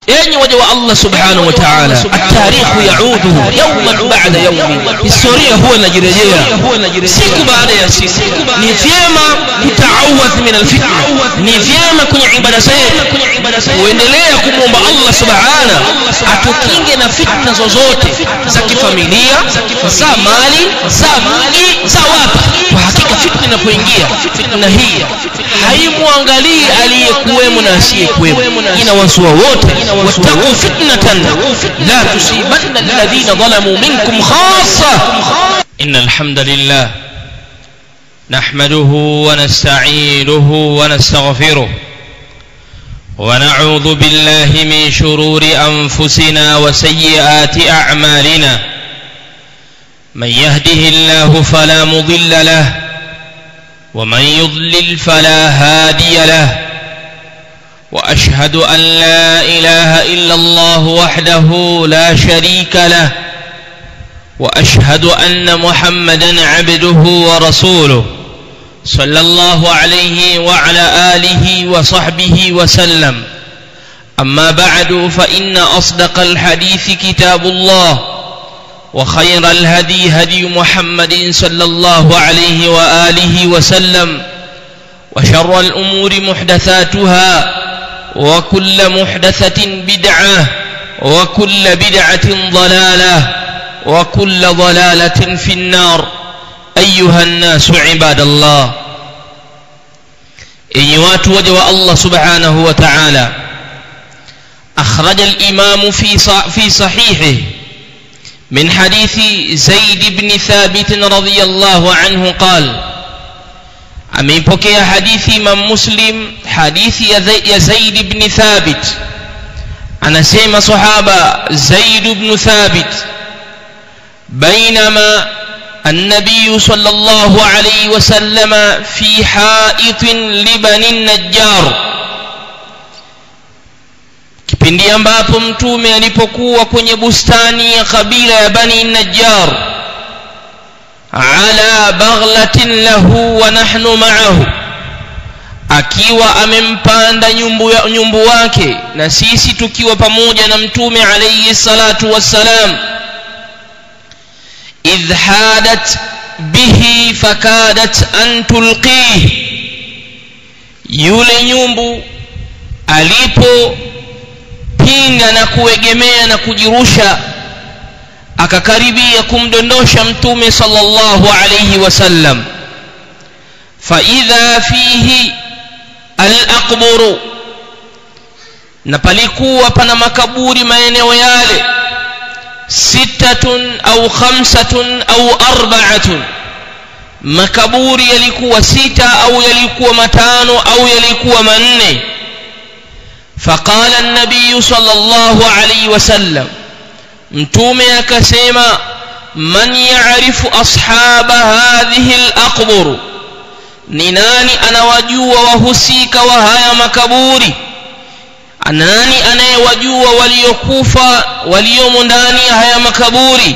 enyi waja wa Allah subhanahu wa ta'ala, at-tarikhu yaudu yawman ba'da yawmin, historia huwa inajirejea siku baada ya siku. Ni vyema kutaawadh min al-fitna, ni vyema kwenye ibada zetu kuendelea kumwomba Allah subhanahu atukinge na fitna zozote za kifamilia, za mali, za mji, za watu. Kwa hakika fitna inapoingia, fitna hii haimwangalii aliyekuwemo na asiyekuwemo, inawasua wote. واتقوا فتنة لا تصيبن الذين ظلموا منكم خاصة. إن الحمد لله نحمده ونستعينه ونستغفره ونعوذ بالله من شرور أنفسنا وسيئات أعمالنا. من يهده الله فلا مضل له ومن يضلل فلا هادي له. وأشهد أن لا إله إلا الله وحده لا شريك له وأشهد أن محمدا عبده ورسوله صلى الله عليه وعلى آله وصحبه وسلم. أما بعد، فإن أصدق الحديث كتاب الله، وخير الهدي هدي محمد صلى الله عليه وآله وسلم، وشر الأمور محدثاتها، وكل محدثة بدعة، وكل بدعة ضلالة، وكل ضلالة في النار. أيها الناس عباد الله، أيوات وجه الله سبحانه وتعالى، أخرج الإمام في صحيحه من حديث زيد بن ثابت رضي الله عنه قال: ameipokea hadithi Imam Muslim, hadithi ya Zaid ibn Thabit. Anasema sahaba Zaid ibn Thabit, bainama an-nabiy sallallahu alayhi wasallam fi ha'itin li bani an-Najjar, kipindi ambapo mtume alipokuwa kwenye bustani ya kabila ya Bani an-Najjar, ala baghlatin lahu wa nahnu ma'ahu, akiwa amempanda nyumbu wake na sisi tukiwa pamoja na mtume alayhi salatu wassalam. idh hadat bihi fakadat an tulqih, yule nyumbu alipopinda na kuegemea na kujirusha, akakaribia kumdondosha mtume sallallahu alayhi wasallam. fa idha fihi al-aqbur, na palikuwa pana makaburi maeneo yale, 6 au 5 au 4, makaburi yalikuwa 6 au yalikuwa 5 au yalikuwa 4. faqala an-nabiy sallallahu alayhi wasallam, mtume akasema: man ya'rifu ashaba hadhihi al-aqbur, ni nani anawajua wahusika wa haya makaburi? Nani anayewajua waliokufa waliomo ndani ya haya makaburi?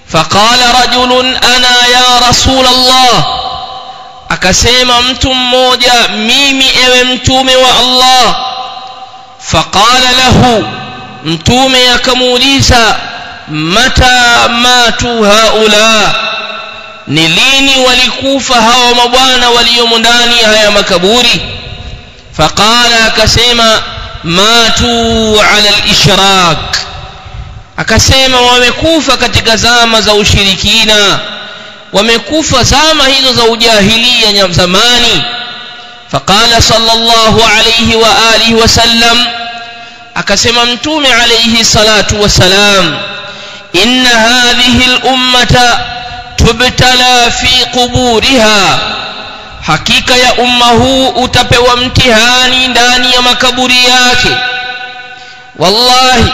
faqala rajulun ana ya rasul Allah, akasema mtu mmoja, mimi ewe mtume wa Allah. faqala lahu, mtume akamuuliza, mata matu haula, ni lini walikufa hawa mabwana waliomo ndani ya haya makaburi? faqala, akasema, matu ala al-ishrak, akasema wamekufa katika zama za ushirikina, wamekufa zama hizo za ujahilia ya zamani. faqala sallallahu alayhi wa alihi wasallam, akasema mtume alayhi salatu wasalam, inna hadhihi al-ummata tubtala fi quburiha, hakika ya umma huu utapewa mtihani ndani ya makaburi yake. wallahi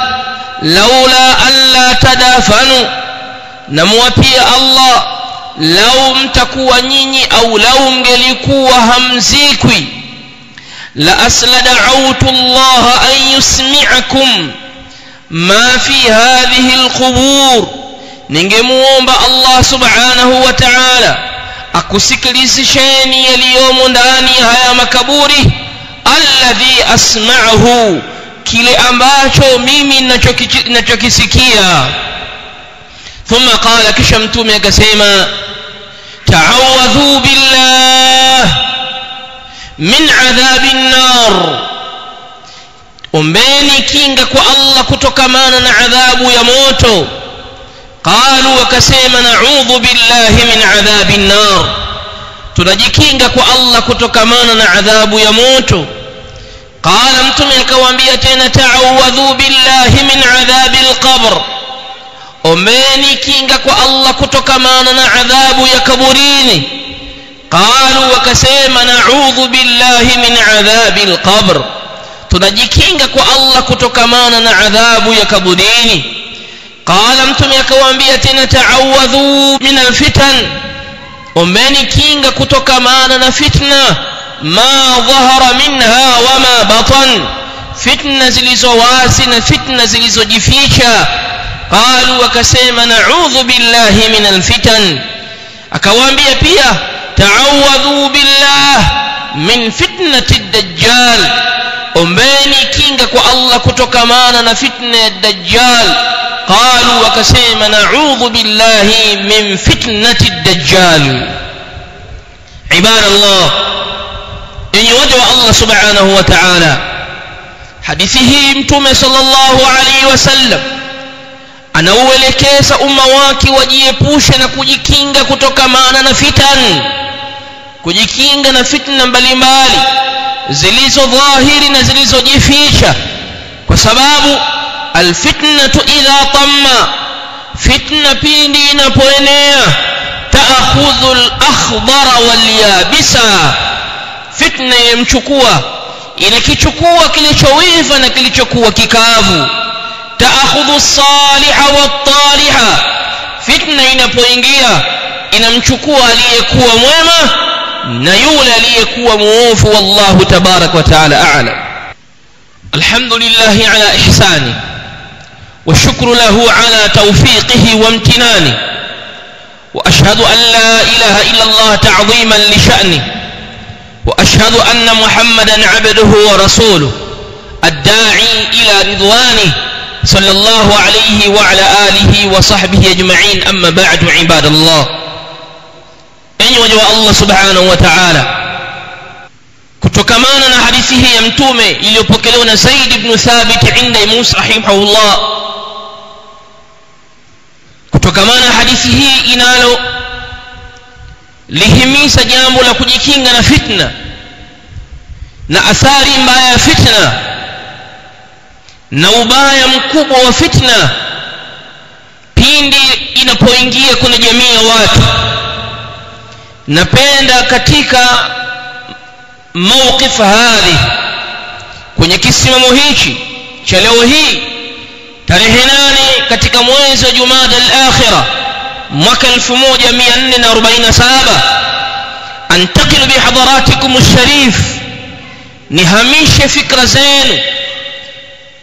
laula alla tadafanu, namwapia Allah, lau mtakuwa nyinyi au lau mngelikuwa hamzikwi, la aslada'utu Allah an yusmi'akum ma fi hadhihi alqubur, ningemuomba Allah subhanahu wa ta'ala akusikilizisheni yaliyomo ndani ya haya makaburi, alladhi asma'uhu kile ambacho mimi ninachokisikia. Thumma qala, kisha mtume akasema, ta'awadhu billah min adhabin nar, ombeni kinga kwa Allah kutokamana na adhabu ya moto. Qalu, wakasema, na'udhu billahi min adhabin nar, tunajikinga kwa Allah kutokamana na adhabu ya moto. Qala, mtume akawaambia tena, ta'awadhu billahi min adhabil qabr, ombeni kinga kwa Allah kutokamana na adhabu ya kaburini. Qalu, wakasema, na'udhu billahi min adhabil qabr, tunajikinga kwa Allah kutokamana na adhabu ya kaburini. Qala, mtume akawaambia tena, ta'awadhu min alfitan, ombeni kinga kutokamana na fitna, ma dhahara minha wa ma batan, fitna zilizowazi na fitna zilizojificha. Qalu, wakasema, na'udhu billahi min alfitan. Akawaambia pia, ta'awadhu billah min fitnati ad-dajjal, ombeni kinga kwa Allah kutokamana na fitna ya dajjal. Qalu, wakasema, na'udhu billahi min fitnati ad-dajjal. Ibadallah, enyi waja wa Allah subhanahu wa ta'ala, hadithi hii mtume sallallahu alayhi wasallam anauelekeza umma wake wajiepushe na kujikinga kutokamana na fitan, kujikinga na fitna mbalimbali zilizo dhahiri na zilizojificha, kwa sababu alfitnatu idha tamma, fitna pindi inapoenea, ta'khudhu al-akhdara wal-yabisa, fitna yamchukua, inakichukua kilichowiva na kilichokuwa kikavu. Ta'khudhu as-saliha wat-taliha, fitna inapoingia inamchukua aliyekuwa mwema na yule aliyekuwa muovu. Wallahu tabarak wa ta'ala a'lam. Alhamdulillah ala ihsani wa shukru lahu ala tawfiqihi wa imtinani, wa ashhadu an la ilaha illa Allah ta'dhiman li sha'ni, wa ashhadu anna Muhammadan 'abduhu wa rasuluhu ad-da'i ila ridwanihi sallallahu alayhi wa ala alihi wa sahbihi ajma'in. Amma ba'du, ibadallah, enyi waja wa Allah subhanahu wa ta'ala, kutokamana na hadithi hii ya mtume iliyopokelewa na Zaid ibn Thabit inda Musa rahimahullah, kutokamana na hadithi hii inalo lihimiza jambo la kujikinga na fitna na athari mbaya ya fitna na ubaya mkubwa wa fitna pindi inapoingia kwenye jamii ya watu. Napenda katika mawqif hadi, kwenye kisimamo hichi cha leo hii tarehe 8 katika mwezi wa Jumada al-Akhirah mwaka 1447, antaqilu bihadaratikum ash-sharif, nihamishe fikra zenu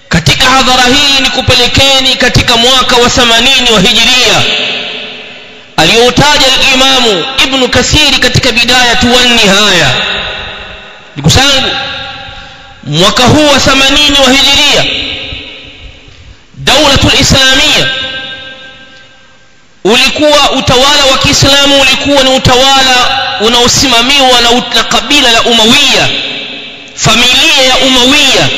katika hadhara hii, nikupelekeni katika mwaka wa 80 wa Hijria aliyotaja al-Imamu Ibn Kathir katika Bidayatu wan Nihaya. Ndugu zangu, mwaka huu wa 80 wa Hijria, Daulatul Islamia ulikuwa, utawala wa Kiislamu ulikuwa ni utawala unaosimamiwa na kabila la Umawiya. Familia ya Umawiya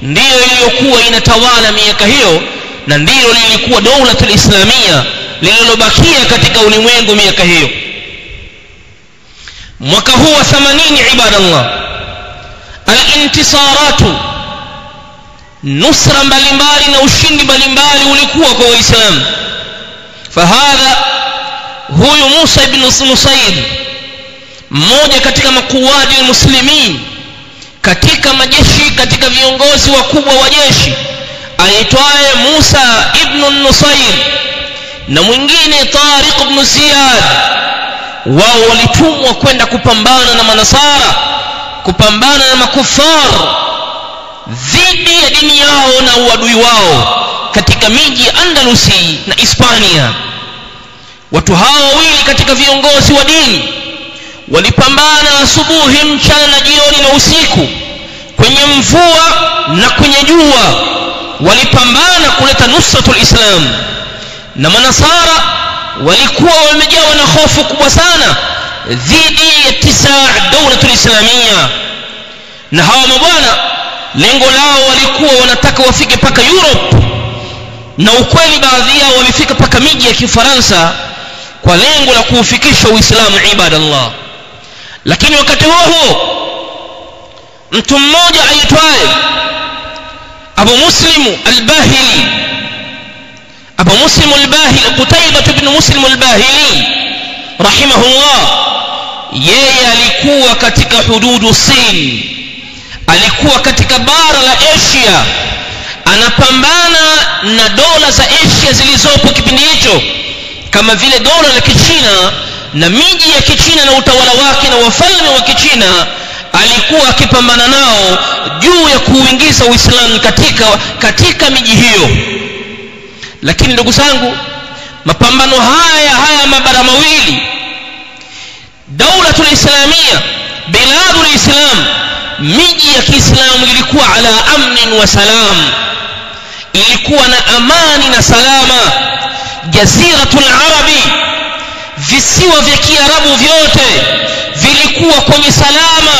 ndiyo iliyokuwa inatawala miaka hiyo, na ndilo lilikuwa Daulatul Islamia lililobakia katika ulimwengu miaka hiyo. Mwaka huu wa 80, ibadallah, al-intisaratu, nusra mbalimbali na ushindi mbalimbali ulikuwa kwa Waislamu. Fahadha, huyu Musa ibn Nusayr, mmoja katika makuwadi al-muslimin, katika majeshi, katika viongozi wakubwa wa jeshi, aitwaye Musa ibn Nusayr na mwingine Tariq ibn Ziyad, wao walitumwa kwenda kupambana na manasara, kupambana na makufar dhidi ya dini yao na uadui wao katika miji ya Andalusi na Hispania. Watu hao wawili katika viongozi wa dini walipambana asubuhi, mchana na jioni na usiku kwenye mvua na kwenye jua walipambana kuleta nusratul Islam, na manasara walikuwa wamejawa na hofu kubwa sana dhidi ya tisaa dawlatul islamia. Na hawa mabwana lengo lao walikuwa wanataka wafike paka Europe, na ukweli baadhi yao wamefika paka miji ya Kifaransa kwa lengo la kuufikisha Uislamu ibadallah. Lakini wakati huo mtu mmoja aitwaye Abu Muslim al-Bahili, Abu Muslim al-Bahili, Qutaybah ibn Muslim al-Bahili rahimahullah, yeye alikuwa katika hududu Sin, alikuwa katika bara la Asia, anapambana na dola za Asia zilizopo kipindi hicho kama vile dola la Kichina na miji ya Kichina na utawala wake na wafalme wa Kichina. Alikuwa akipambana nao juu ya kuingiza Uislamu katika miji hiyo. Lakini ndugu zangu, mapambano haya mabara mawili, Dawlatul Islamia, biladul Islam, miji ya Kiislamu ilikuwa ala amnin wa salam, ilikuwa na amani na salama. Jaziratul Arabi, visiwa vya Kiarabu vyote vilikuwa kwenye salama.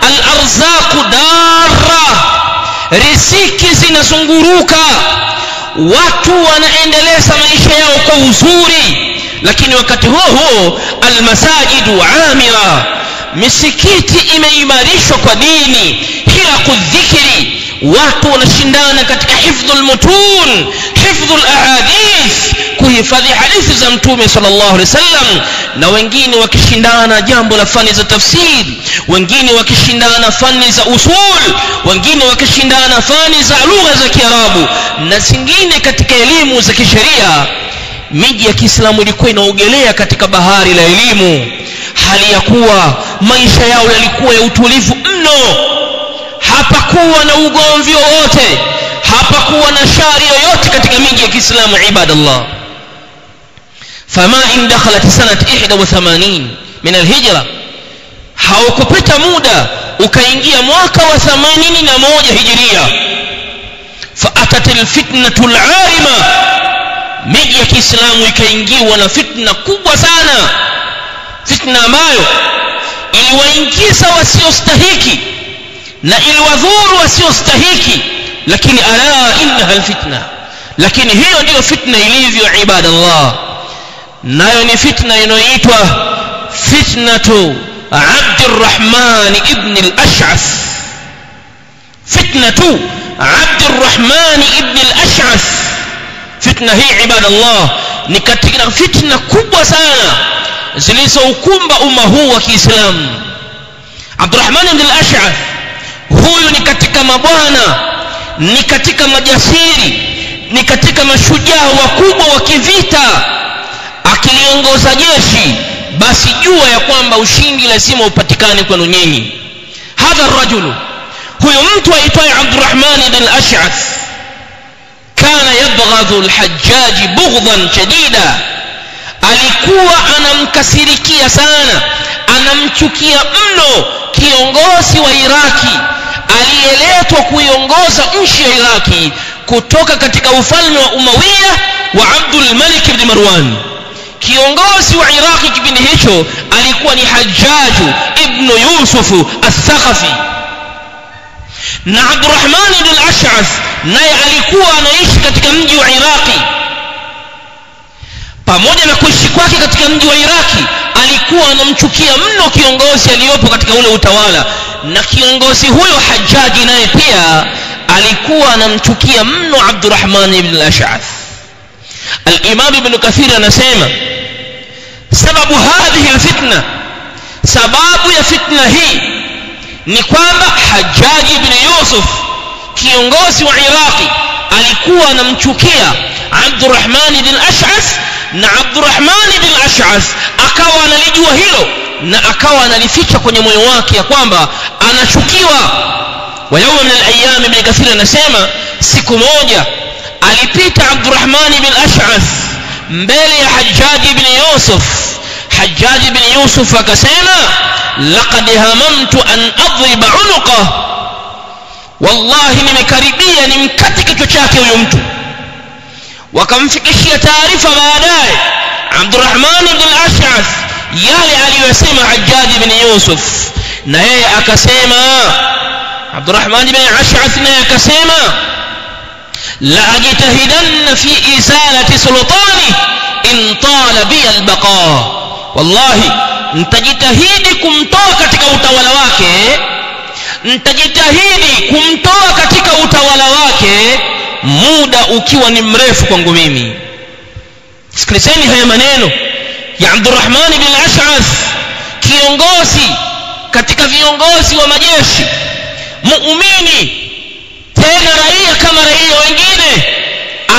Al-arzaqu darra, riziki zinazunguruka, watu wanaendeleza maisha yao kwa uzuri. Lakini wakati huo al-masajidu amira, misikiti imeimarishwa kwa dini, hilaqu dhikri, watu wanashindana katika hifdhul mutun, hifdhul ahadith, kuhifadhi hadithi za Mtume sallallahu alaihi wasallam, na wengine wakishindana jambo la fani za tafsiri, wengine wakishindana fani za usul, wengine wakishindana fani za lugha za Kiarabu na zingine katika elimu za kisheria. Miji ya Kiislamu ilikuwa inaogelea katika bahari la elimu, hali ya kuwa maisha yao yalikuwa ya utulivu mno. Hapakuwa na ugomvi wowote, hapakuwa na shari yoyote katika miji ya Kiislamu ibadallah. Fama in dakhalat sanat 81 min alhijra, haukupita muda ukaingia mwaka wa 81 hijiria, faatatil fitnatul arima, miji ya Kiislamu ikaingiwa na fitna kubwa sana, fitna ambayo iliwaingiza wasiostahiki na iliwadhuru wasiostahiki. Lakini ala innaha alfitna, lakini hiyo ndio fitna ilivyo ibadallah. Nayo ni fitna inayoitwa fitnatu Abdurrahman ibn al-Ash'ath. Fitnatu Abdurrahman ibn al-Ash'ath, fitna hii ibadallah ni katika fitna kubwa sana zilizoukumba umma huu wa Kiislamu. Abdurrahman ibn al-Ash'ath huyu ni katika mabwana, ni katika majasiri, ni katika mashujaa wakubwa wa kivita. Akiliongoza jeshi, basi jua ya kwamba ushindi lazima upatikane kwenu nyinyi. Hadha rajulu, huyu mtu aitwaye Abdurrahman ibn al-Ash'ath, kana yabghadhu al-Hajjaj bughdhan shadida, alikuwa anamkasirikia sana, anamchukia mno kiongozi wa Iraki aliyeletwa kuiongoza nchi ya Iraki kutoka katika ufalme wa Umawiya wa Abdul Malik ibn Marwan. Kiongozi wa Iraki kipindi hicho alikuwa ni Hajjaj ibn Yusuf al-Thaqafi, na Abdurrahman ibn al-Ash'ath naye alikuwa anaishi katika mji wa Iraki. Pamoja na kuishi kwake katika mji wa Iraki, alikuwa anamchukia mno kiongozi aliyopo katika ule utawala, na kiongozi huyo Hajjaji naye pia alikuwa anamchukia mno Abdurrahman ibn al-Ash'ath. Al-Imam Ibn Kathir anasema sababu hadhihi al-fitna, sababu ya fitna hii ni kwamba Hajjaji ibn Yusuf kiongozi wa Iraki alikuwa anamchukia Abdurrahman ibn al-Ash'ath, na Abdurrahman ibn al-Ash'ath akawa analijua hilo na akawa analificha kwenye moyo wake ya kwamba anachukiwa. Wa yawma min al-ayyam, Ibn Kathir anasema siku moja alipita Abdurrahman ibn al-Ash'ath mbele ya Hajjaj ibn Yusuf. Hajjaj ibn Yusuf akasema laqad hamamtu an adriba unuqah, wallahi nimekaribia nimkate kichwa chake huyo mtu. Wakamfikishia taarifa baadaye Abdurrahman ibn al-Ash'ath yale aliyosema Hajjaj ibn Yusuf, na yeye akasema, Abdurrahman ibn al-Ash'ath naye akasema, la ajtahidanna fi izalati sultani in tala bi al-baqa, wallahi nitajitahidi kumtoa katika utawala wake, nitajitahidi kumtoa katika utawala wake muda ukiwa ni mrefu kwangu mimi. Sikilizeni haya maneno ya Abdurrahman ibn al-Ash'ath, kiongozi katika viongozi wa majeshi, muumini tena raia kama raia wengine,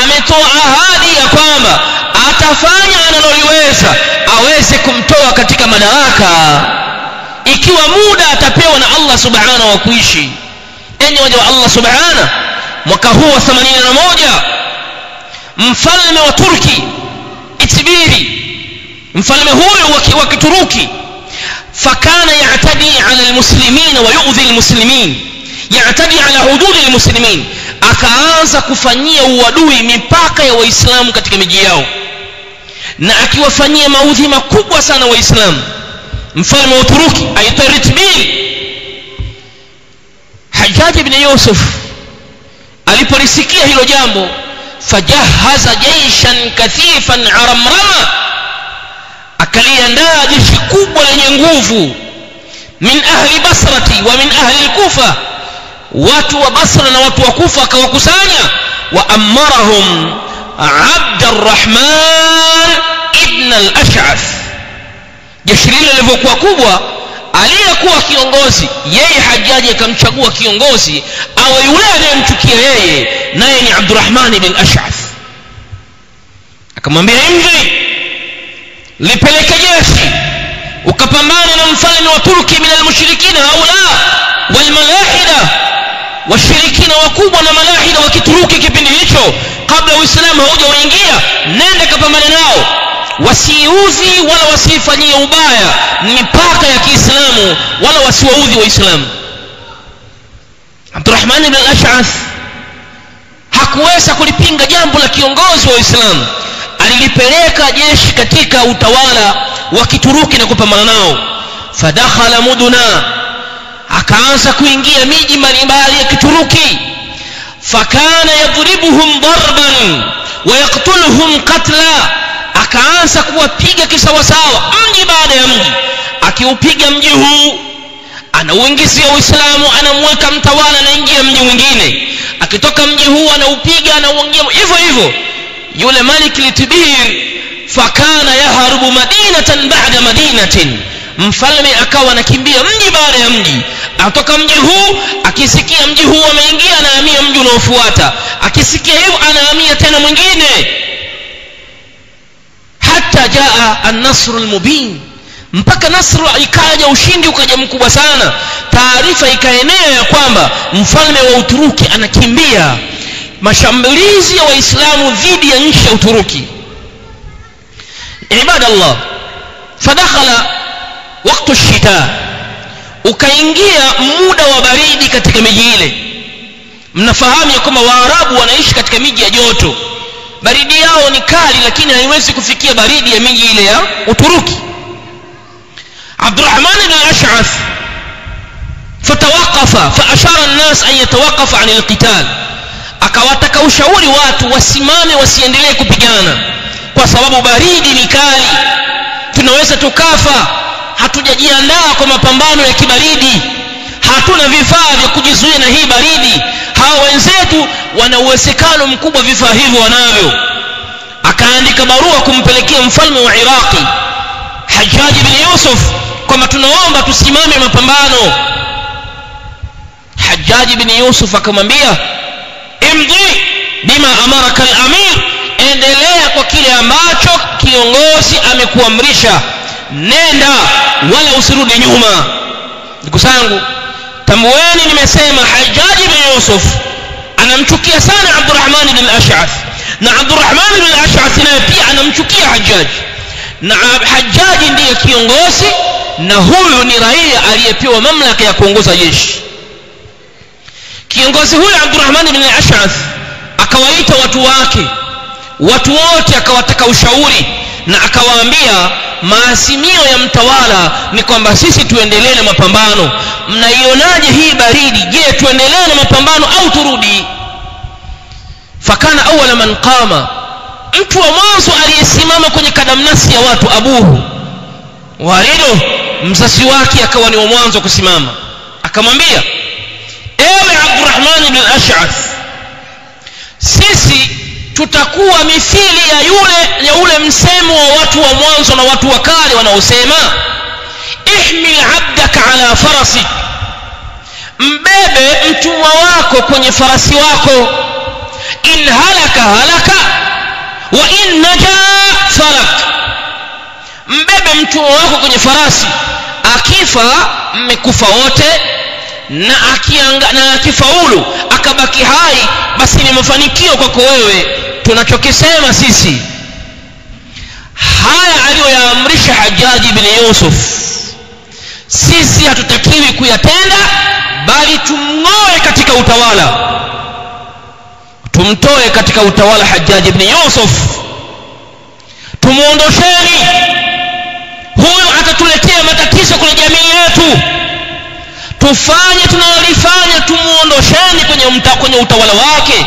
ametoa ahadi ya kwamba atafanya analoliweza aweze kumtoa katika madaraka ikiwa muda atapewa na Allah subhanahu wa kuishi. Enyi waja wa Allah subhanahu, mwaka huu wa 81 mfalme wa Turki Itibiri, mfalme huyo wa Kituruki, fakana ya'tadi 'ala almuslimin wa yu'dhi almuslimin, ya'tadi 'ala hudud almuslimin, akaanza kufanyia uadui mipaka ya waislamu katika miji yao na akiwafanyia maudhi makubwa sana waislamu. Mfalme wa Uturuki aitwa Itibiri. Hajjaj ibn Yusuf alipolisikia hilo jambo, fajahaza jaishan kathifan aramrama, akaliandaa jeshi kubwa lenye nguvu, min ahli Basrati wa min ahli Kufa, watu wa Basra na watu wa Kufa akawakusanya. Wa amarahum Abdurrahman ibn al-Ash'ath. Jeshi lile lilivyokuwa kubwa, aliyekuwa kiongozi yeye Hajjaj akamchagua kiongozi awe yule anayemchukia yeye, naye ni Abdurrahman ibn al-Ash'ath. Akamwambia, imri lipeleke jeshi ukapambana na mfalme wa Turki min al-mushrikina haula wal malahida, washirikina wakubwa na malahida wa Kituruki kipindi hicho kabla Uislamu haujaingia. Nenda kapambana nao, wasiuzi wala wasifanyie ubaya mipaka ya Kiislamu, wala wasiwaudhi Waislamu. Abdurrahman ibn al-Ash'ath hakuweza kulipinga jambo la kiongozi wa Uislamu, alilipeleka jeshi katika utawala wa Kituruki na kupambana nao. Fadakhala muduna, akaanza kuingia miji mbalimbali ya Kituruki. Fakana yadribuhum darban wa yaqtuluhum qatla, akaanza kuwapiga kisawasawa mji baada ya mji. Akiupiga mji huu anauingizia Uislamu, anamweka mtawala, anaingia mji mwingine. Akitoka mji huu anaupiga, anauingia hivyo hivyo. Yule Malik Litibir fakana yaharubu madinatan ba'da madinatin, mfalme akawa anakimbia mji baada ya mji. Atoka mji huu, akisikia mji huu ameingia, anahamia mji unaofuata, akisikia hivyo anahamia tena mwingine. Hatta jaa an-nasr al-mubin, mpaka nasr ikaja, ushindi ukaja mkubwa sana. Taarifa ikaenea ya kwamba mfalme wa Uturuki anakimbia mashambulizi ya Waislamu dhidi ya nchi ya Uturuki. Ibadallah, fadakhala wakati shita, ukaingia muda wa baridi katika miji ile. Mnafahamu ya kwamba Waarabu wanaishi katika miji ya joto, baridi yao ni kali, lakini haiwezi kufikia baridi ya miji ile ya Uturuki. Abdurrahman ibn al-Ash'ath fatawaqafa faashara an-nas an yatawaqafa 'an al-qital, akawataka ushauri watu wasimame, wasiendelee kupigana kwa sababu baridi ni kali, tunaweza tukafa, hatujajiandaa kwa mapambano ya kibaridi, hatuna vifaa vya kujizuia na hii baridi. Hawa wenzetu wana uwezekano mkubwa vifaa hivyo wanavyo. Akaandika barua kumpelekea mfalme wa Iraqi Hajjaj ibn Yusuf kwamba tunaomba tusimame mapambano. Hajjaj ibn Yusuf akamwambia, imdi bima amaraka al-amir, endelea kwa kile ambacho kiongozi amekuamrisha, nenda wala usirudi nyuma. Ndugu zangu, tambueni nimesema Hajjaj ibn Yusuf anamchukia sana Abdurrahman ibn al-Ash'ath, na Abdurrahman ibn al-Ash'ath naye pia anamchukia Hajjaj, na Hajjaj ndiye kiongozi na huyu ni raia aliyepewa mamlaka ya kuongoza jeshi. kiongozi huyo Abdurrahman ibn al-Ash'ath akawaita watu wake, watu wote akawataka ushauri, na akawaambia maasimio ya mtawala ni kwamba sisi tuendelee na mapambano. Mnaionaje hii baridi? Je, tuendelee na mapambano au turudi? Fakana awwala man qama, mtu wa mwanzo aliyesimama kwenye kadamnasi ya watu Abuhu Walidu, mzazi wake akawa ni wa mwanzo kusimama. Akamwambia, ewe Abdurrahman ibn al-Ash'ath, sisi tutakuwa mithili ya ule msemo wa watu wa mwanzo na watu wa kale wanaosema, ihmil abdaka ala farasik, mbebe mtumwa wako kwenye farasi wako, in halaka halaka wa in naja falak, mbebe mtumwa wako kwenye farasi, akifa mmekufa wote, na akifaulu akabaki hai basi ni mafanikio kwako wewe. Tunachokisema sisi, haya aliyoyaamrisha Hajjaj ibn Yusuf sisi hatutakiwi kuyatenda, bali tumng'oe katika utawala, tumtoe katika utawala Hajjaj ibn Yusuf, tumuondosheni huyo, atatuletea matatizo kwenye jamii yetu. Tufanye tunalifanya, tumuondosheni kwenye utawala wake.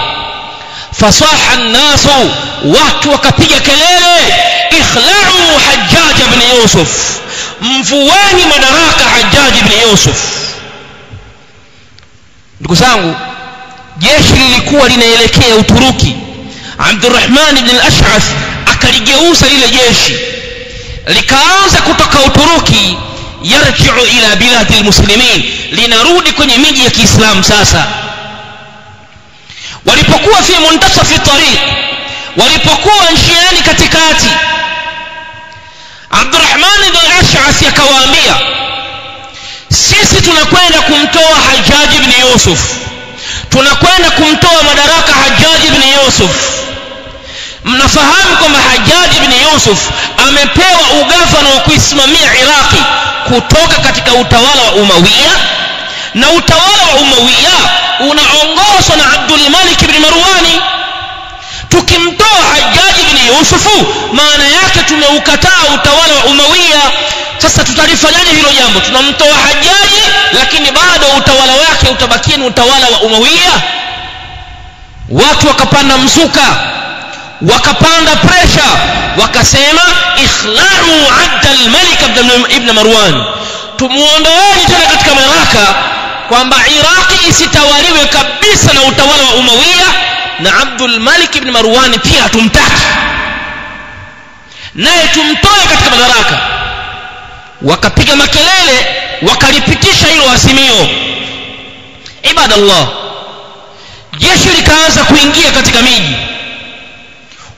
Fasaha an-nasu, watu wakapiga kelele, ikhla'u Hajjaj ibn Yusuf, mvueni madaraka Hajjaj ibn Yusuf. Ndugu zangu, jeshi lilikuwa linaelekea Uturuki. Abdurrahman ibn al-Ash'ath akaligeuza lile jeshi, likaanza kutoka Uturuki, yarji'u ila biladi al-muslimin, linarudi kwenye miji ya Kiislamu. Sasa walipokuwa fi muntasafi tariq, walipokuwa njiani katikati, Abdurrahman ibn al-Ash'ath akawaambia, sisi tunakwenda kumtoa Hajjaj ibn Yusuf, tunakwenda kumtoa madaraka Hajjaj ibn Yusuf. Mnafahamu kwamba Hajjaj ibn Yusuf amepewa ugavana wa kuisimamia Iraqi kutoka katika utawala wa Umawiya, na utawala wa Umawiya unaongozwa na Abdul Malik ibn Marwani. Tukimtoa Hajjaj ibn Yusuf, maana yake tumeukataa utawala wa Umawiya. Sasa tutalifanyaje hilo jambo? Tunamtoa Hajjaj, lakini bado utawala wake utabakia ni utawala wa Umawiya. Watu wakapanda mzuka, wakapanda pressure, wakasema ikhla'u Abdul Malik ibn Marwan, tumuondoeni tena katika madaraka, kwamba Iraqi isitawaliwe kabisa na utawala wa Umawiya, na Abdul Malik ibn Marwan pia hatumtaki, naye tumtoe katika madaraka. Wakapiga makelele, wakalipitisha hilo asimio. Ibadallah, jeshi likaanza kuingia katika miji,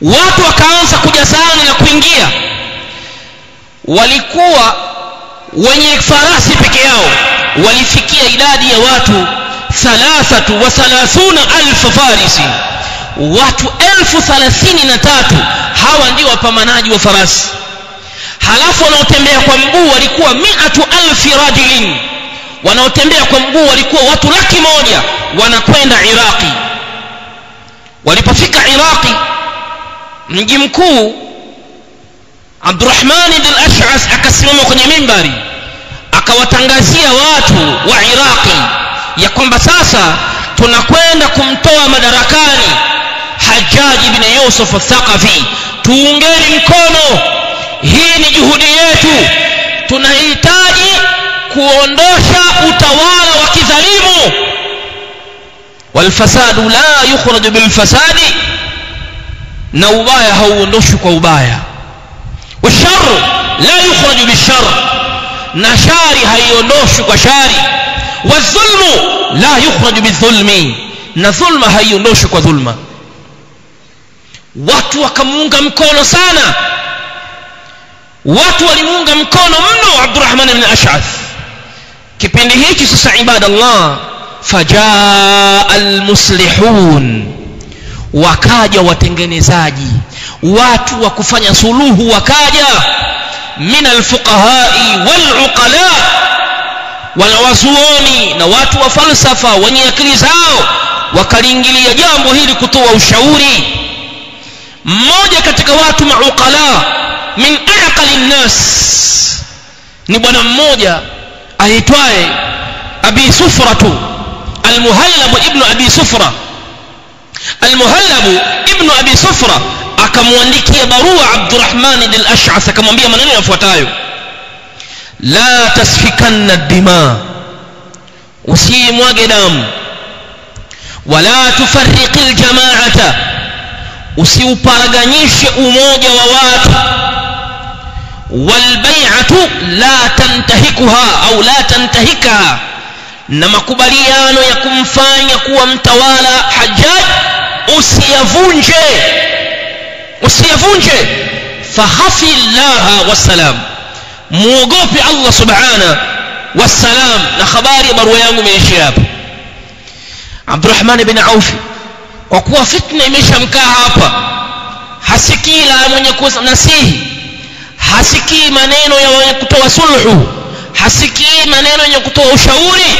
watu wakaanza kujazana na kuingia. Walikuwa wenye farasi peke yao walifikia idadi ya watu 33,000 farisi, watu 33,000. Hawa ndio wapambanaji wa farasi. Halafu wanaotembea kwa mguu walikuwa 100,000 rajulin, wanaotembea kwa mguu walikuwa watu 100,000, wanakwenda Iraqi. Walipofika Iraqi, mji mkuu, Abdurrahman ibn al-Ash'ath akasimama kwenye mimbari, akawatangazia watu wa Iraqi ya kwamba sasa tunakwenda kumtoa madarakani Hajjaj ibn Yusuf al-Thaqafi, tuungeni mkono, hii ni juhudi yetu, tunahitaji kuondosha utawala wa kidhalimu. Walfasadu la yukhraju bilfasadi, na ubaya hauondoshwi kwa ubaya. Washarru la yukhraju bishar, na shari haiondoshwi kwa shari. Wadhulmu la yukhraju bidhulmi, na dhulma haiondoshwi kwa dhulma. Watu wakamuunga mkono sana, watu walimuunga mkono mno Abdurrahman ibn Ash'ath. Kipindi hichi sasa, ibadallah, fajaa almuslihun, wakaja watengenezaji, watu wa kufanya suluhu wakaja, min alfuqahai waluqala, wanawazuoni na watu wa falsafa wenye akili zao wakaliingilia jambo hili kutoa ushauri. Mmoja katika watu mauqala min aqali nnas ni bwana mmoja aitwaye Abi Sufratu al-Muhallab ibn Abi Sufra. Al-Muhallab ibn Abi Sufra akamwandikia barua Abdurrahman al-Ash'ath, akamwambia maneno yafuatayo: la tasfikanna dima, usimwage damu, wala tufarriqil jama'ata, usiuparaganyishe umoja wa watu, wal bai'atu la tantahikuha au la tantahika, na makubaliano ya kumfanya kuwa mtawala Hajjaj usiyavunje. Fahafi Allah wassalam, muogope Allah subhanahu wassalam. Na habari ya barua yangu imeishia hapo. Abdurrahman ibn Auf kwa kuwa fitna imeshamkaa hapa, hasikii la mwenye kunasihi, hasikii maneno ya wenye kutoa sulhu, hasikii maneno ya kutoa ushauri.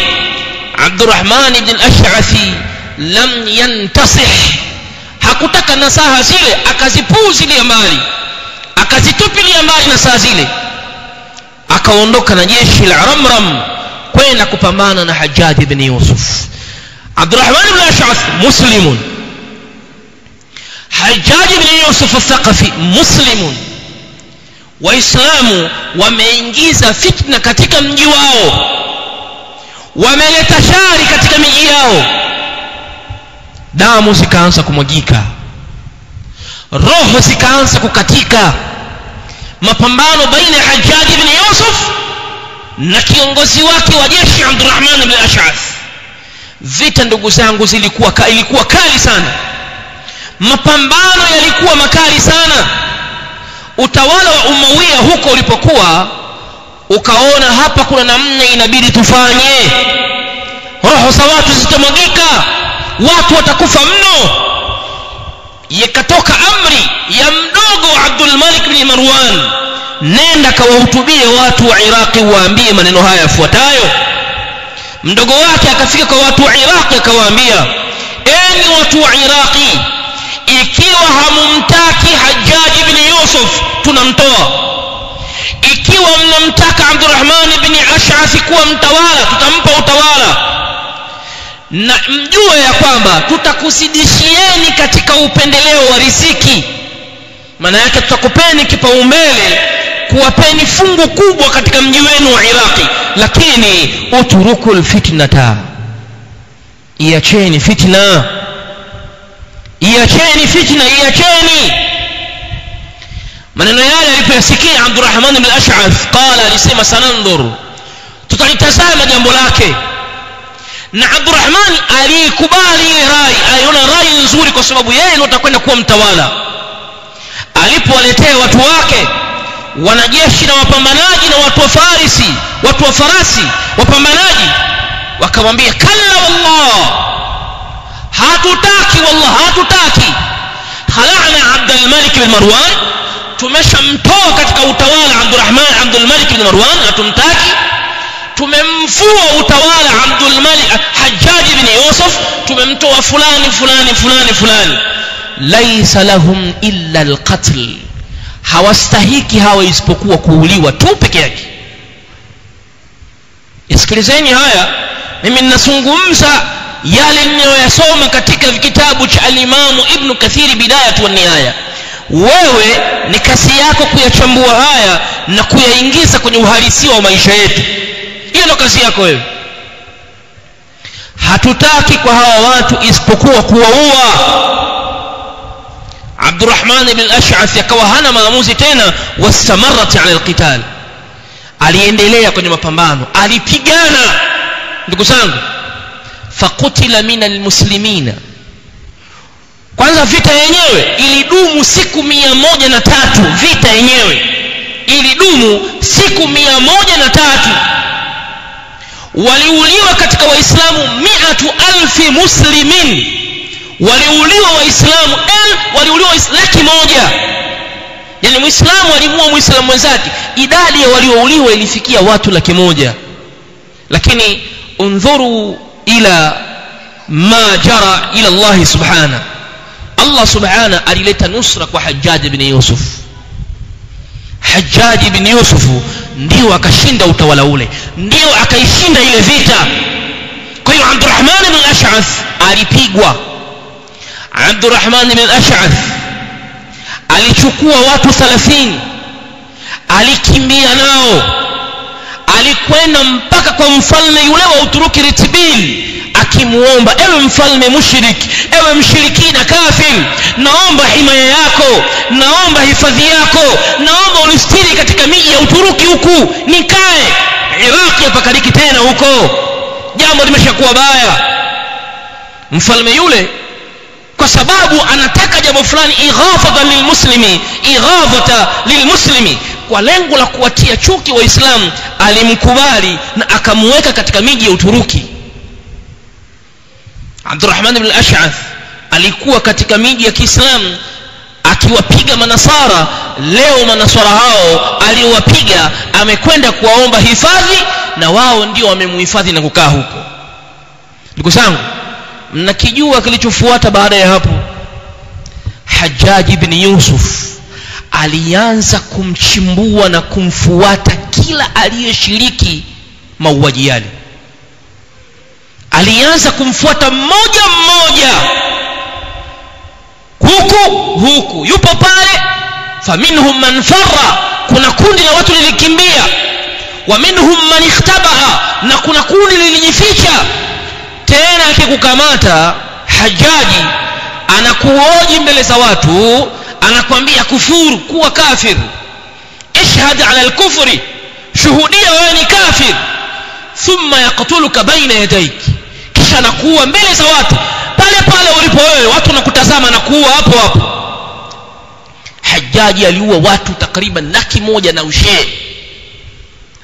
Abdurrahman ibn al-Ash'athi lam yantasih, hakutaka nasaha zile, akazipuuzilia mbali, akazitupilia mbali nasaha zile, akaondoka na jeshi la Ramram kwenda kupambana na Hajjaj ibn Yusuf. Abdurrahman ibn al-Ash'ath muslimun, Hajjaj ibn Yusuf al-Thaqafi muslimun. Waislamu wameingiza fitna katika mji wao, wameleta shari katika miji yao, damu zikaanza kumwagika, roho zikaanza kukatika. Mapambano baina ya Hajjaj ibn Yusuf na kiongozi wake wa jeshi Abdurrahman ibn al-Ash'ath. Vita ndugu zangu ilikuwa kali sana, mapambano yalikuwa makali sana. Utawala wa Umawiya huko ulipokuwa, ukaona hapa kuna namna inabidi tufanye, roho za watu zitamwagika, watu watakufa mno. Yakatoka amri ya mdogo wa Abdul Malik bin Marwan, nenda kawahutubie watu wa Iraqi, waambie maneno haya yafuatayo. Mdogo wake akafika kwa watu wa Iraqi akawaambia, enyi watu wa Iraqi, ikiwa hamumtaki Hajjaj ibn Yusuf tunamtoa, ikiwa mnamtaka Abdurrahman ibn Ash'ath kuwa mtawala tutampa utawala, na mjue ya kwamba tutakusidishieni katika upendeleo wa riziki. Maana yake tutakupeni kipaumbele, kuwapeni fungu kubwa katika mji wenu wa Iraqi, lakini uturukul fitnata, iacheni fitna, iacheni fitna, iacheni. Maneno yale alipoyasikia Abdurrahman ibn al-Ash'ath, qala, alisema sanandur, tutalitazama jambo lake. Na Abdurrahman alikubali ile rai, aliona rai nzuri kwa sababu yeye ndiye atakwenda kuwa mtawala. Alipowaletea watu wake wanajeshi na wapambanaji na watu wa farisi, watu wa farasi wapambanaji, wakamwambia kalla wallah, hatutaki, wallah hatutaki. Khala'na Abdul Malik bin Marwan, tumeshamtoa katika utawala Abdul Malik bin Marwan, hatumtaki. Tumemfua utawala Abdul Malik Hajjaj ibn Yusuf, tumemtoa fulani fulani fulani fulani. Laysa lahum illa alqatl, hawastahiki hawa isipokuwa kuuliwa tu peke yake. Isikilizeni haya, mimi ninazungumza yale ninayoyasoma katika kitabu cha al-Imam Ibn Kathir Bidayah wa Nihaya. Wewe ni kasi yako kuyachambua haya na kuyaingiza kwenye uhalisia wa maisha yetu. Hiyo ndio kazi yako wewe. Hatutaki kwa hawa watu isipokuwa kuwaua. Abdurrahman ibn al-Ash'ath akawa hana maamuzi tena, wastamarat ala al-qital, aliendelea kwenye mapambano, alipigana ndugu zangu. Faqutila min al-muslimina, kwanza vita yenyewe ilidumu siku 103. Vita yenyewe ilidumu siku 103. Waliuliwa katika waislamu 100,000 muslimin, waliuliwa waislamu waliuliwa 100,000. Yani muislamu alimuua muislamu mwenzake, idadi ya waliouliwa ilifikia watu 100,000. lakini unzuru ila ma jara ila Allah subhanahu. Allah subhanahu alileta nusra kwa Hajjaj ibn Yusuf. Hajjaj ibn Yusuf ndio akashinda utawala ule, ndio akaishinda ile vita. Kwa hiyo Abdurrahman ibn al-Ash'ath alipigwa. Abdurrahman ibn al-Ash'ath alichukua watu 30, alikimbia nao, alikwenda mpaka kwa mfalme yule wa Uturuki Ritbil, akimuomba, ewe mfalme mushrik, ewe mshirikina kafir, naomba himaya yako, naomba hifadhi yako, naomba unistiri katika miji ya Uturuki huku nikae. Iraq yapakaliki tena huko, jambo limeshakuwa baya. Mfalme yule kwa sababu anataka jambo fulani, ighafatan lilmuslimi, kwa lengo la kuwatia chuki waislamu, alimkubali na akamweka katika miji ya Uturuki. Abdurrahman ibn al-Ash'ath alikuwa katika miji ya Kiislamu akiwapiga manasara. Leo manasara hao aliowapiga amekwenda kuwaomba hifadhi, na wao ndio wamemhifadhi na kukaa huko. Ndugu zangu, mnakijua kilichofuata baada ya hapo? Hajjaj ibn Yusuf alianza kumchimbua na kumfuata kila aliyeshiriki mauaji yale. Alianza kumfuata mmoja mmoja, huku yupo pale. Faminhum man farra, kuna kundi la watu lilikimbia. Wa minhum man ikhtabaha, na kuna kundi lilijificha. Tena akikukamata Hajjaji anakuhoji mbele za watu, anakuambia kufuru, kuwa kafir. Ishhad ala al-kufri, shuhudia wewe ni kafir. Thumma yaqtuluka baina yadayk, kisha anakuua mbele za watu, pale pale ulipo wewe, watu wanakutazama na kuua hapo hapo. Hajjaji aliua watu takriban 100,000 na ushe.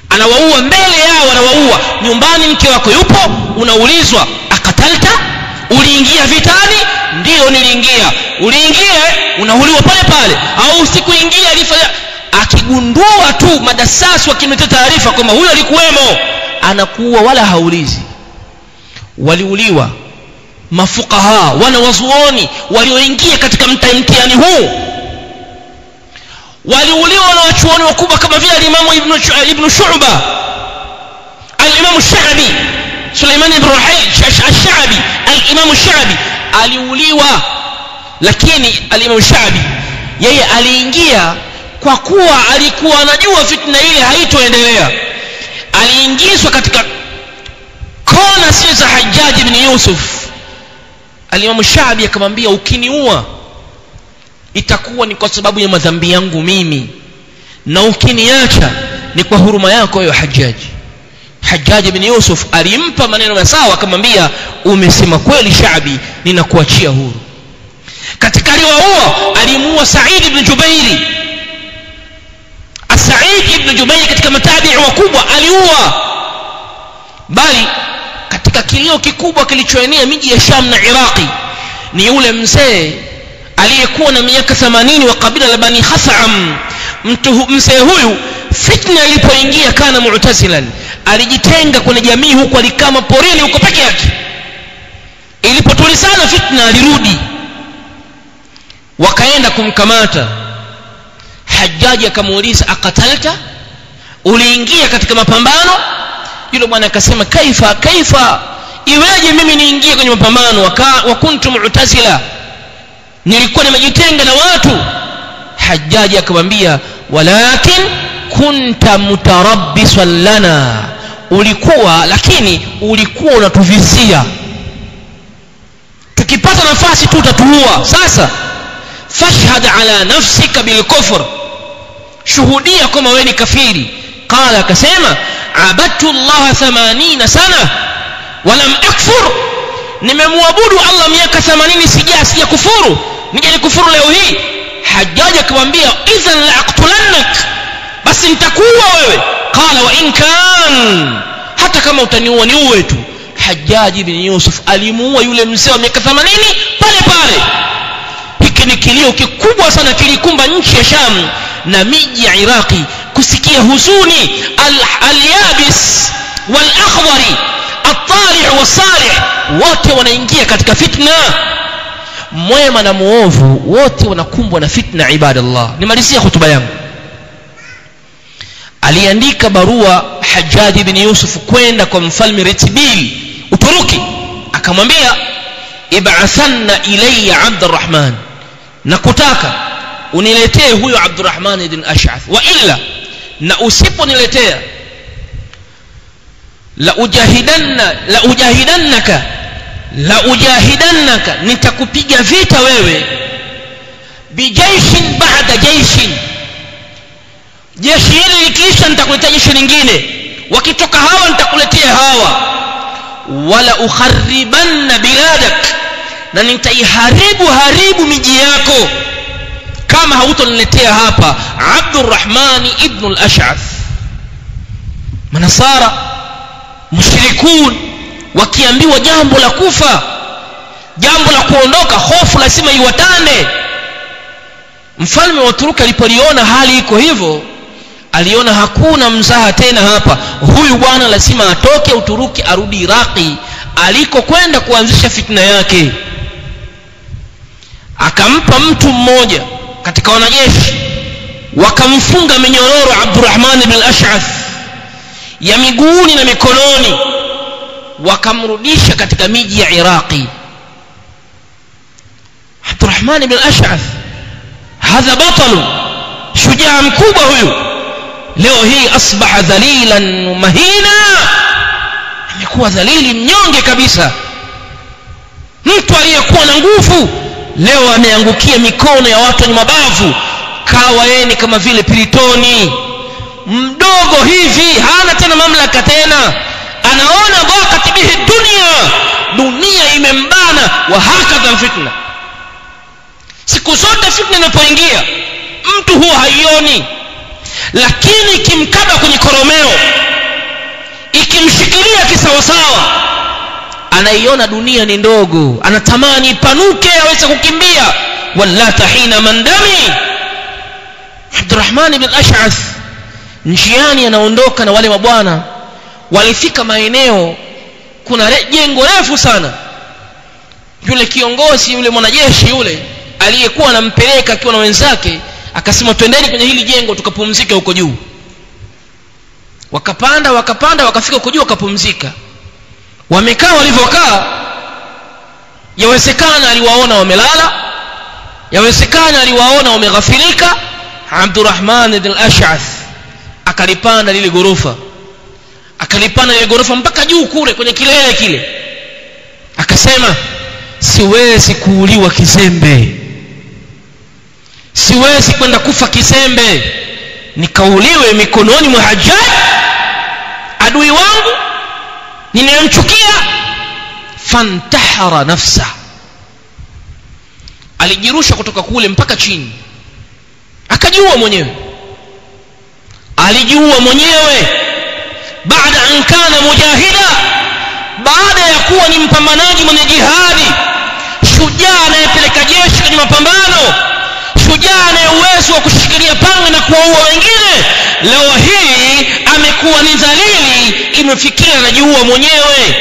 Anawaua mbele yao, anawaua nyumbani. Mke wako yupo, unaulizwa akatalta, uliingia vitani? Ndio niliingia. Uliingia? Unauliwa pale pale. Au usikuingia? alifanya. Akigundua tu madasasi wakimletea taarifa kwamba huyo alikuwemo, anakuwa wala haulizi. Waliuliwa mafukaha, wanawazuoni walioingia katika mtihani huu. Waliuliwa na wachuoni wakubwa kama vile Imam Ibn Shu'ba, al-Imam Sha'bi, Sulaiman ibn Ruhayl al-Sha'bi, al-Imam Sha'bi aliuliwa. Lakini al-Imam Sha'bi yeye aliingia kwa kuwa alikuwa anajua fitna ile haitoendelea. Aliingizwa katika kona si za Hajjaj ibn Yusuf. Al-Imam Sha'bi akamwambia, ukiniua itakuwa ni kwa sababu ya madhambi yangu mimi, na ukiniacha ni kwa huruma yako wewe Hajjaj. Hajjaj ibn Yusuf alimpa maneno ya sawa, akamwambia, umesema kweli Sha'bi, ninakuachia huru. Katika aliwaua, alimuua Sa'id ibn Jubairi. Sa'id ibn Jubairi katika matabi'i wakubwa aliua. Bali katika kilio kikubwa kilichoenea miji ya Sham na Iraqi ni yule mzee aliyekuwa na miaka 80 wa kabila la Bani Khasam. Mzee huyu fitna ilipoingia kana mu'tazilan, alijitenga kwenye jamii huko, alikama porini huko peke yake. Ilipotulizana fitna alirudi, wakaenda kumkamata. Hajjaji akamuuliza, akatalta, uliingia katika mapambano? Yule bwana akasema, kaifa, iweje mimi niingie kwenye mapambano? Wa kuntu mu'tazila, nilikuwa nimejitenga na watu. Hajjaji akamwambia, walakin kunta mutarabbisan lana, lakini ulikuwa unatuvizia, tukipata nafasi tu utatuua. Sasa fashhad ala nafsika bil kufr, shuhudia kama wewe ni kafiri. Qala, akasema, abadtu Allah 80 sana walam akfur, nimemwabudu Allah miaka 80 sija kufuru, nije nikufuru leo hii. Hajjaji akamwambia, idhan la aqtulannak, basi nitakuua wewe. Qala, wa in kan, hata kama utaniua niue tu. Hajjaji ibn Yusuf alimuua yule mzee wa miaka 80 pale pale. Hiki ni kilio kikubwa sana kilikumba nchi ya Sham na miji ya Iraqi, kusikia huzuni al-yabis wal akhdari at-talih was-salih wote wanaingia katika fitna. Mwema na muovu wote wanakumbwa na fitna. Ibadallah, nimalizia hutuba yangu. Aliandika barua Hajjaj ibn Yusuf kwenda kwa mfalme Retibil Uturuki, akamwambia ib'athanna ilayya Abdurrahman, nakutaka uniletee huyo Abdurrahman ibn Ash'ath, wa illa na usiponiletea la ujahidannaka nitakupiga vita wewe bijaishin ba'da jaishin, jeshi hili likiisha nitakuletea jeshi lingine, wakitoka hawa nitakuletea hawa, wala ukharibanna biladak, na nitaiharibu miji yako kama hautoniletea hapa Abdurrahman ibn al-Ash'ath. Manasara mushrikun wakiambiwa jambo la kufa, jambo la kuondoka, hofu lazima iwatande. Mfalme wa Uturuki alipoliona hali iko hivyo, aliona hakuna mzaha tena hapa, huyu bwana lazima atoke Uturuki arudi Iraki alikokwenda kuanzisha fitna yake. Akampa mtu mmoja katika wanajeshi, wakamfunga minyororo Abdurrahman ibn al-Ash'ath ya miguuni na mikononi, wakamrudisha katika miji ya Iraki. Abdurrahman ibn al-Ash'ath hadha batalu, shujaa mkubwa huyu, leo hii asbaha dhalilan mahina, amekuwa dhalili mnyonge kabisa. Mtu aliyekuwa na nguvu leo ameangukia mikono ya watu wenye mabavu, kawa yeye ni kama vile Pilitoni mdogo hivi, hana tena mamlaka tena, anaona dhaqat bihi dunia imembana. Wa hakadha fitna, siku zote fitna inapoingia mtu huwa haioni, lakini ikimkaba kwenye koromeo, ikimshikilia kisawasawa, anaiona dunia ni ndogo, anatamani ipanuke aweze kukimbia. Wallata hina mandami. Abdurrahman ibn al-Ash'ath njiani anaondoka na wale mabwana, walifika maeneo kuna jengo refu sana. Yule kiongozi, yule mwanajeshi yule aliyekuwa anampeleka akiwa na wenzake, akasema twendeni kwenye hili jengo tukapumzike huko juu. Wakapanda wakafika huko juu wakapumzika. Wamekaa, walivyokaa yawezekana aliwaona wamelala, yawezekana aliwaona wameghafilika. Abdurrahman ibn al-Ash'ath akalipanda lile ghorofa mpaka juu kule kwenye kilele kile, akasema siwezi kuuliwa kizembe, siwezi kwenda kufa kizembe nikauliwe mikononi mwa Hajjaj, adui wangu ninayemchukia. Fantahara nafsa, alijirusha kutoka kule mpaka chini, akajiua mwenyewe. Baada an kana mujahida, baada ya kuwa ni mpambanaji mwenye jihadi, shujaa anayepeleka jeshi kwenye mapambano, shujaa anaye uwezo wa kushikilia panga na kuwaua wengine, leo hii amekuwa ni dhalili, imefikia anajiua mwenyewe.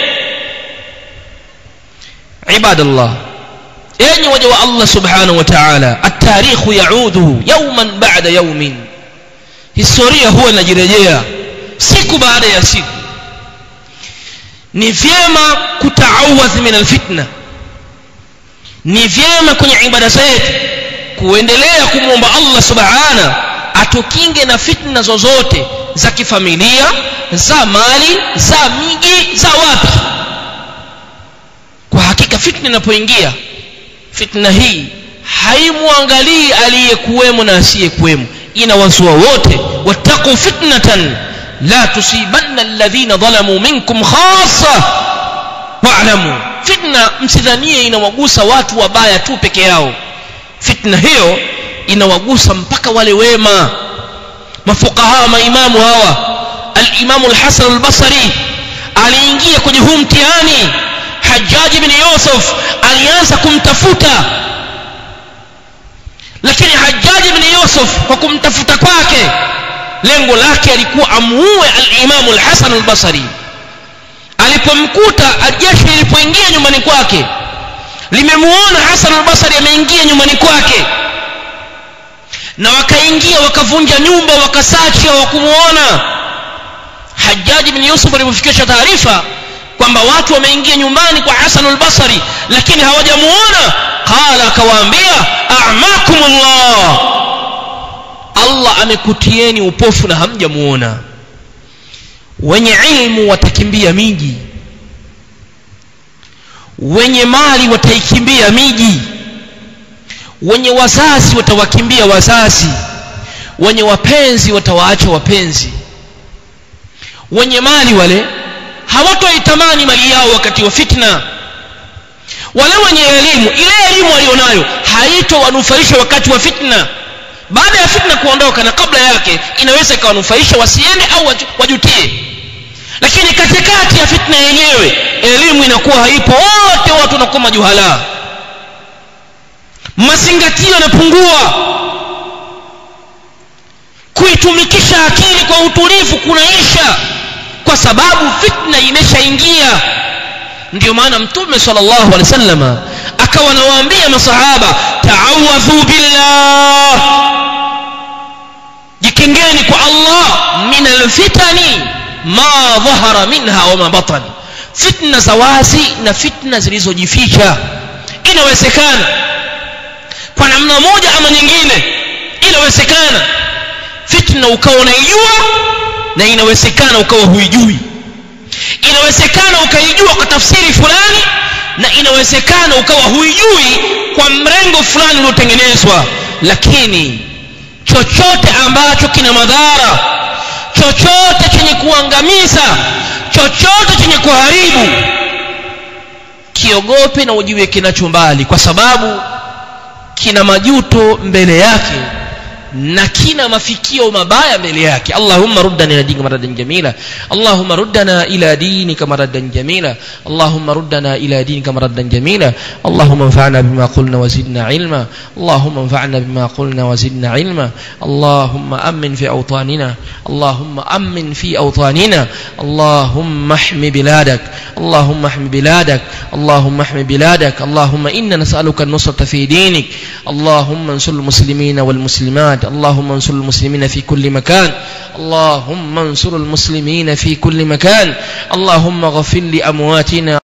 Ibadallah, enyi waja wa Allah subhanahu wa ta'ala, at-tarikhu yauduhu yawman ba'da yawmin, historia huwa inajirejea siku baada ya siku. Ni vyema kutaawadh min alfitna, ni vyema kwenye ibada zetu kuendelea kumwomba Allah subhanahu atukinge na fitna zozote za kifamilia, za mali, za miji, za wapi. Kwa hakika fitna inapoingia, fitna hii haimwangalii aliyekuwemo na asiyekuwemo, inawazua wote. Wattaqu fitnatan la tusibanna alladhina dhalamu minkum khassa wa'lamu, fitna msidhanie inawagusa watu wabaya tu peke yao, fitna hiyo inawagusa mpaka wale wema. Mafuqaha, maimamu hawa, al-Imam al-Hasan al-Basri aliingia kwenye huu mtihani. Hajjaj ibn Yusuf alianza kumtafuta, lakini Hajjaj ibn Yusuf kwa kumtafuta kwake, lengo lake alikuwa amuue al-Imam al-Hasan al-Basri. alipomkuta jeshi lilipoingia nyumbani kwake, limemuona Hasan al-Basri ameingia nyumbani kwake, na wakaingia wakavunja nyumba, wakasachi, hawakumuona. Hajjaj ibn Yusuf alipofikisha taarifa kwamba watu wameingia nyumbani kwa Hasan al-Basri lakini hawajamuona, qala, akawaambia, a'makumullah, Allah amekutieni upofu na hamjamuona. Wenye ilmu watakimbia miji, wenye mali wataikimbia miji, wenye wazazi watawakimbia wazazi, wenye wapenzi watawaacha wapenzi. Wenye mali wale hawatoitamani mali yao wakati wa fitna. Wale wenye elimu, ile elimu walionayo haitowanufaisha wakati wa fitna. Baada ya fitna kuondoka na kabla yake inaweza ikawanufaisha wasiende au wajutie. Lakini katikati ya fitna yenyewe elimu inakuwa haipo, wote watu wanakuwa majuhala, mazingatio yanapungua, kuitumikisha akili kwa utulivu kunaisha, kwa sababu fitna imeshaingia. Ndio maana Mtume sallallahu alaihi wasallam akawa anawaambia masahaba, ta'awadhu billah, jikingeni kwa Allah, min alfitani ma dhahara minha wa ma batan, fitna za wazi na fitna zilizojificha. Inawezekana kwa namna moja ama nyingine, inawezekana fitna ukawa unaijua na inawezekana ukawa huijui. Inawezekana ukaijua kwa tafsiri fulani na inawezekana ukawa huijui kwa mrengo fulani uliotengenezwa. Lakini chochote ambacho kina madhara, chochote chenye kuangamiza, chochote chenye kuharibu, kiogope na ujiwe kinacho mbali, kwa sababu kina majuto mbele yake na kina mafikio mabaya mbele yake. Allahumma ruddana ila dinika maradan jamila, Allahumma ruddana ila dinika maradan jamila, Allahumma ruddana ila dinika maradan jamila, Allahumma anfa'na bima qulna wa zidna ilma, Allahumma anfa'na bima qulna wa zidna ilma, Allahumma amin fi awtanina, Allahumma amin fi awtanina, Allahumma ahmi biladak, Allahumma ahmi biladak, Allahumma ahmi biladak, Allahumma inna nas'aluka an-nusrata fi dinik, Allahumma ansur al-muslimina wal muslimat, اللهم انصر المسلمين في كل مكان، اللهم انصر المسلمين في كل مكان، اللهم اغفر لأمواتنا